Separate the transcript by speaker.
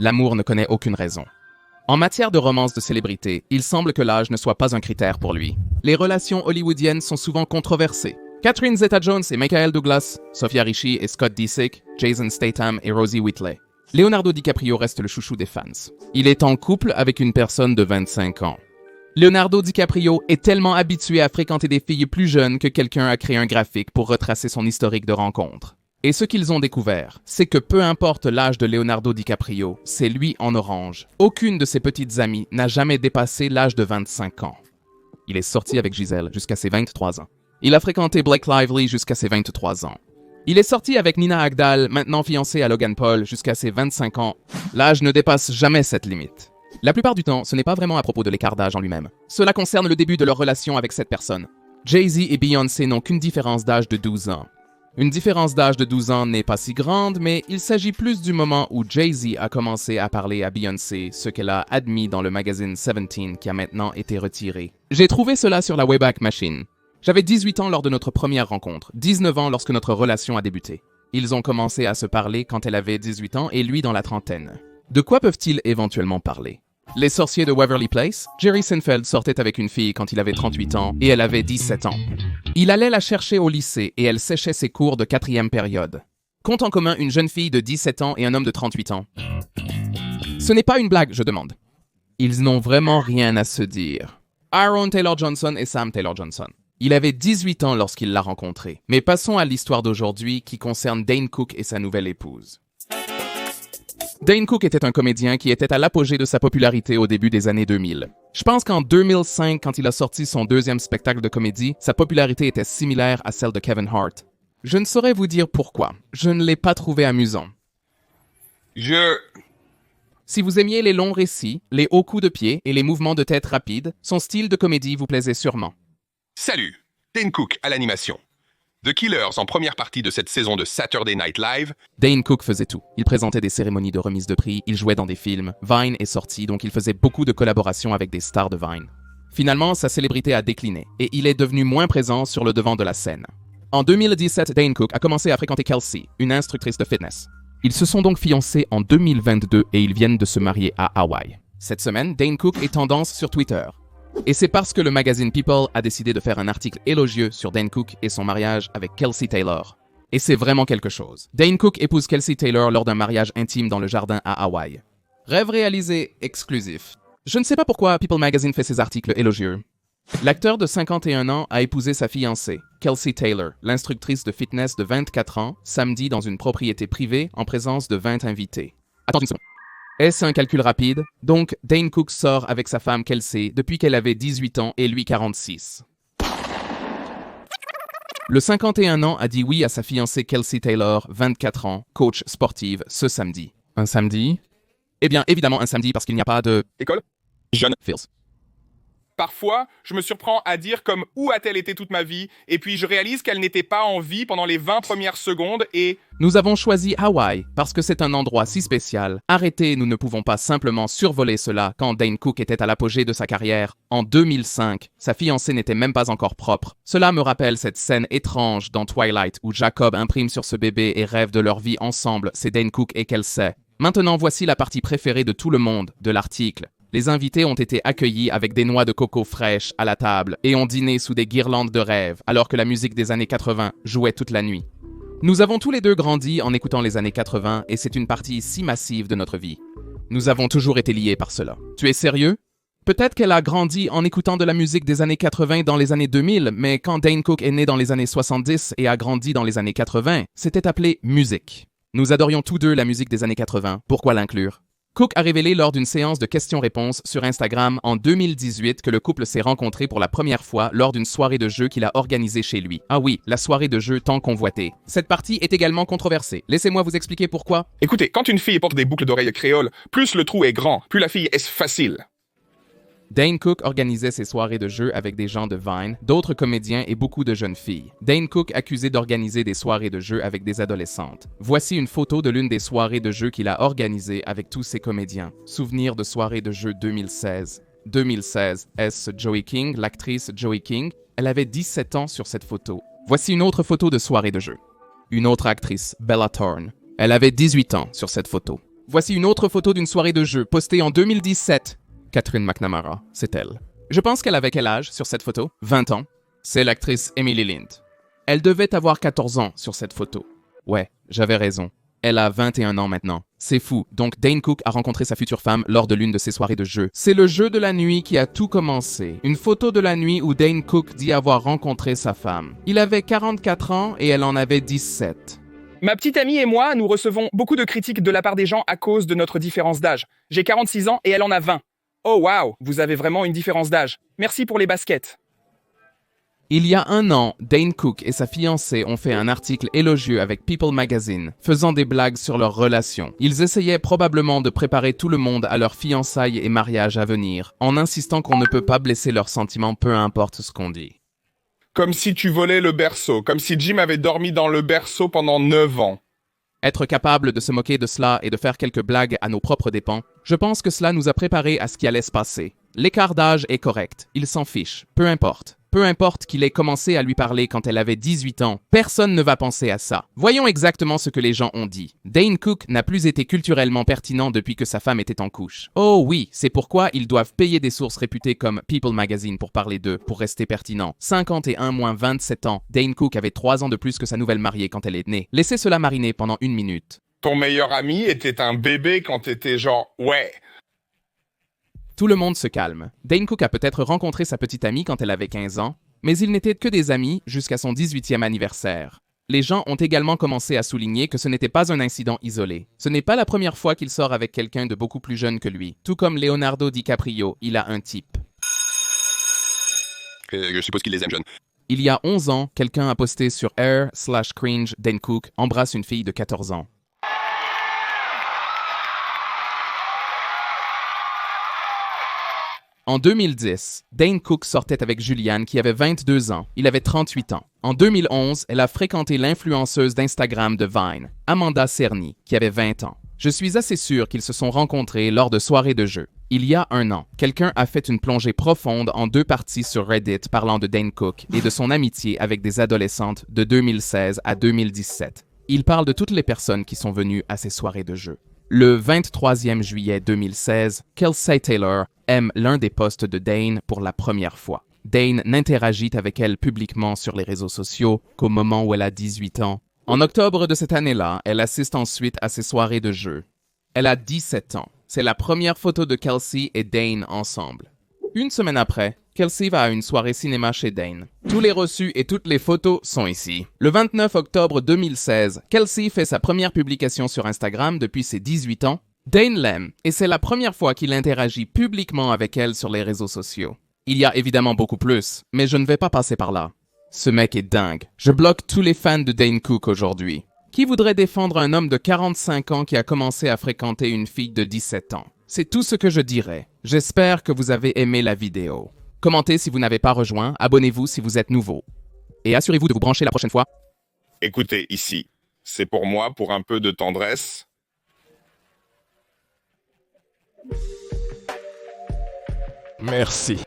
Speaker 1: L'amour ne connaît aucune raison. En matière de romance de célébrité, il semble que l'âge ne soit pas un critère pour lui. Les relations hollywoodiennes sont souvent controversées. Catherine Zeta-Jones et Michael Douglas, Sophia Richie et Scott Disick, Jason Statham et Rosie Whitley. Leonardo DiCaprio reste le chouchou des fans. Il est en couple avec une personne de 25 ans. Leonardo DiCaprio est tellement habitué à fréquenter des filles plus jeunes que quelqu'un a créé un graphique pour retracer son historique de rencontres. Et ce qu'ils ont découvert, c'est que peu importe l'âge de Leonardo DiCaprio, c'est lui en orange. Aucune de ses petites amies n'a jamais dépassé l'âge de 25 ans. Il est sorti avec Giselle jusqu'à ses 23 ans. Il a fréquenté Blake Lively jusqu'à ses 23 ans. Il est sorti avec Nina Agdal, maintenant fiancée à Logan Paul, jusqu'à ses 25 ans. L'âge ne dépasse jamais cette limite. La plupart du temps, ce n'est pas vraiment à propos de l'écart d'âge en lui-même. Cela concerne le début de leur relation avec cette personne. Jay-Z et Beyoncé n'ont qu'une différence d'âge de 12 ans. Une différence d'âge de 12 ans n'est pas si grande, mais il s'agit plus du moment où Jay-Z a commencé à parler à Beyoncé, ce qu'elle a admis dans le magazine Seventeen qui a maintenant été retiré. J'ai trouvé cela sur la Wayback Machine. J'avais 18 ans lors de notre première rencontre, 19 ans lorsque notre relation a débuté. Ils ont commencé à se parler quand elle avait 18 ans et lui dans la trentaine. De quoi peuvent-ils éventuellement parler? Les sorciers de Waverly Place? Jerry Seinfeld sortait avec une fille quand il avait 38 ans et elle avait 17 ans. Il allait la chercher au lycée et elle séchait ses cours de 4e période. Compte en commun une jeune fille de 17 ans et un homme de 38 ans. Ce n'est pas une blague, je demande. Ils n'ont vraiment rien à se dire. Aaron Taylor Johnson et Sam Taylor Johnson. Il avait 18 ans lorsqu'il l'a rencontré. Mais passons à l'histoire d'aujourd'hui qui concerne Dane Cook et sa nouvelle épouse. Dane Cook était un comédien qui était à l'apogée de sa popularité au début des années 2000. Je pense qu'en 2005, quand il a sorti son deuxième spectacle de comédie, sa popularité était similaire à celle de Kevin Hart. Je ne saurais vous dire pourquoi. Je ne l'ai pas trouvé amusant. Si vous aimiez les longs récits, les hauts coups de pied et les mouvements de tête rapides, son style de comédie vous plaisait sûrement.
Speaker 2: Salut, Dane Cook à l'animation. The Killers en première partie de cette saison de Saturday Night Live.
Speaker 1: Dane Cook faisait tout. Il présentait des cérémonies de remise de prix, il jouait dans des films, Vine est sorti, donc il faisait beaucoup de collaborations avec des stars de Vine. Finalement, sa célébrité a décliné, et il est devenu moins présent sur le devant de la scène. En 2017, Dane Cook a commencé à fréquenter Kelsey, une instructrice de fitness. Ils se sont donc fiancés en 2022 et ils viennent de se marier à Hawaï. Cette semaine, Dane Cook est tendance sur Twitter. Et c'est parce que le magazine People a décidé de faire un article élogieux sur Dane Cook et son mariage avec Kelsey Taylor. Et c'est vraiment quelque chose. Dane Cook épouse Kelsey Taylor lors d'un mariage intime dans le jardin à Hawaï. Rêve réalisé exclusif. Je ne sais pas pourquoi People Magazine fait ces articles élogieux. L'acteur de 51 ans a épousé sa fiancée, Kelsey Taylor, l'instructrice de fitness de 24 ans, samedi dans une propriété privée en présence de 20 invités. Attends une seconde. Est-ce un calcul rapide? Donc, Dane Cook sort avec sa femme Kelsey depuis qu'elle avait 18 ans et lui 46. Le 51 ans a dit oui à sa fiancée Kelsey Taylor, 24 ans, coach sportive, ce samedi. Un samedi? Eh bien, évidemment un samedi parce qu'il n'y a pas de...
Speaker 2: École? Jeune.
Speaker 1: Feels.
Speaker 3: Parfois, je me surprends à dire comme où a-t-elle été toute ma vie, et puis je réalise qu'elle n'était pas en vie pendant les 20 premières secondes et...
Speaker 1: Nous avons choisi Hawaï parce que c'est un endroit si spécial. Arrêtez, nous ne pouvons pas simplement survoler cela quand Dane Cook était à l'apogée de sa carrière. En 2005, sa fiancée n'était même pas encore propre. Cela me rappelle cette scène étrange dans Twilight où Jacob imprime sur ce bébé et rêve de leur vie ensemble, c'est Dane Cook et Kelsey. Maintenant, voici la partie préférée de tout le monde, de l'article. Les invités ont été accueillis avec des noix de coco fraîches à la table et ont dîné sous des guirlandes de rêve alors que la musique des années 80 jouait toute la nuit. Nous avons tous les deux grandi en écoutant les années 80 et c'est une partie si massive de notre vie. Nous avons toujours été liés par cela. Tu es sérieux? Peut-être qu'elle a grandi en écoutant de la musique des années 80 dans les années 2000, mais quand Dane Cook est né dans les années 70 et a grandi dans les années 80, c'était appelé musique. Nous adorions tous deux la musique des années 80, pourquoi l'inclure? Cook a révélé lors d'une séance de questions-réponses sur Instagram en 2018 que le couple s'est rencontré pour la première fois lors d'une soirée de jeu qu'il a organisée chez lui. Ah oui, la soirée de jeu tant convoitée. Cette partie est également controversée. Laissez-moi vous expliquer pourquoi.
Speaker 3: Écoutez, quand une fille porte des boucles d'oreilles créoles, plus le trou est grand, plus la fille est facile.
Speaker 1: Dane Cook organisait ses soirées de jeu avec des gens de Vine, d'autres comédiens et beaucoup de jeunes filles. Dane Cook accusé d'organiser des soirées de jeu avec des adolescentes. Voici une photo de l'une des soirées de jeu qu'il a organisées avec tous ses comédiens. Souvenir de soirée de jeu 2016. 2016, est-ce Joey King, l'actrice Joey King? Elle avait 17 ans sur cette photo. Voici une autre photo de soirée de jeu. Une autre actrice, Bella Thorne. Elle avait 18 ans sur cette photo. Voici une autre photo d'une soirée de jeu postée en 2017. Catherine McNamara, c'est elle. Je pense qu'elle avait quel âge sur cette photo? 20 ans. C'est l'actrice Emily Lind. Elle devait avoir 14 ans sur cette photo. Ouais, j'avais raison. Elle a 21 ans maintenant. C'est fou. Donc Dane Cook a rencontré sa future femme lors de l'une de ses soirées de jeu. C'est le jeu de la nuit qui a tout commencé. Une photo de la nuit où Dane Cook dit avoir rencontré sa femme. Il avait 44 ans et elle en avait 17.
Speaker 3: Ma petite amie et moi, nous recevons beaucoup de critiques de la part des gens à cause de notre différence d'âge. J'ai 46 ans et elle en a 20. Oh waouh, vous avez vraiment une différence d'âge. Merci pour les baskets.
Speaker 1: Il y a un an, Dane Cook et sa fiancée ont fait un article élogieux avec People Magazine, faisant des blagues sur leur relation. Ils essayaient probablement de préparer tout le monde à leur fiançailles et mariage à venir, en insistant qu'on ne peut pas blesser leurs sentiments peu importe ce qu'on dit.
Speaker 3: Comme si tu volais le berceau, comme si Jim avait dormi dans le berceau pendant 9 ans.
Speaker 1: Être capable de se moquer de cela et de faire quelques blagues à nos propres dépens, je pense que cela nous a préparés à ce qui allait se passer. L'écart d'âge est correct, il s'en fiche, peu importe. Peu importe qu'il ait commencé à lui parler quand elle avait 18 ans, personne ne va penser à ça. Voyons exactement ce que les gens ont dit. Dane Cook n'a plus été culturellement pertinent depuis que sa femme était en couche. Oh oui, c'est pourquoi ils doivent payer des sources réputées comme People Magazine pour parler d'eux, pour rester pertinent. 51 moins 27 ans, Dane Cook avait 3 ans de plus que sa nouvelle mariée quand elle est née. Laissez cela mariner pendant 1 minute.
Speaker 3: Ton meilleur ami était un bébé quand t'étais genre « ouais ».
Speaker 1: Tout le monde se calme. Dane Cook a peut-être rencontré sa petite amie quand elle avait 15 ans, mais ils n'étaient que des amis jusqu'à son 18e anniversaire. Les gens ont également commencé à souligner que ce n'était pas un incident isolé. Ce n'est pas la première fois qu'il sort avec quelqu'un de beaucoup plus jeune que lui. Tout comme Leonardo DiCaprio, il a un type.
Speaker 2: Je suppose qu'il les aime jeunes.
Speaker 1: Il y a 11 ans, quelqu'un a posté sur r/cringe Dane Cook embrasse une fille de 14 ans. En 2010, Dane Cook sortait avec Julianne qui avait 22 ans. Il avait 38 ans. En 2011, elle a fréquenté l'influenceuse d'Instagram de Vine, Amanda Cerny, qui avait 20 ans. Je suis assez sûr qu'ils se sont rencontrés lors de soirées de jeu. Il y a un an, quelqu'un a fait une plongée profonde en 2 parties sur Reddit parlant de Dane Cook et de son amitié avec des adolescentes de 2016 à 2017. Il parle de toutes les personnes qui sont venues à ces soirées de jeu. Le 23e juillet 2016, Kelsey Taylor aime l'un des posts de Dane pour la première fois. Dane n'interagit avec elle publiquement sur les réseaux sociaux qu'au moment où elle a 18 ans. En octobre de cette année-là, elle assiste ensuite à ses soirées de jeu. Elle a 17 ans. C'est la première photo de Kelsey et Dane ensemble. Une semaine après, Kelsey va à une soirée cinéma chez Dane. Tous les reçus et toutes les photos sont ici. Le 29 octobre 2016, Kelsey fait sa première publication sur Instagram depuis ses 18 ans. Dane l'aime, et c'est la première fois qu'il interagit publiquement avec elle sur les réseaux sociaux. Il y a évidemment beaucoup plus, mais je ne vais pas passer par là. Ce mec est dingue. Je bloque tous les fans de Dane Cook aujourd'hui. Qui voudrait défendre un homme de 45 ans qui a commencé à fréquenter une fille de 17 ans? C'est tout ce que je dirais. J'espère que vous avez aimé la vidéo. Commentez si vous n'avez pas rejoint, abonnez-vous si vous êtes nouveau. Et assurez-vous de vous brancher la prochaine fois.
Speaker 3: Écoutez, ici, c'est pour moi, pour un peu de tendresse.
Speaker 4: Merci.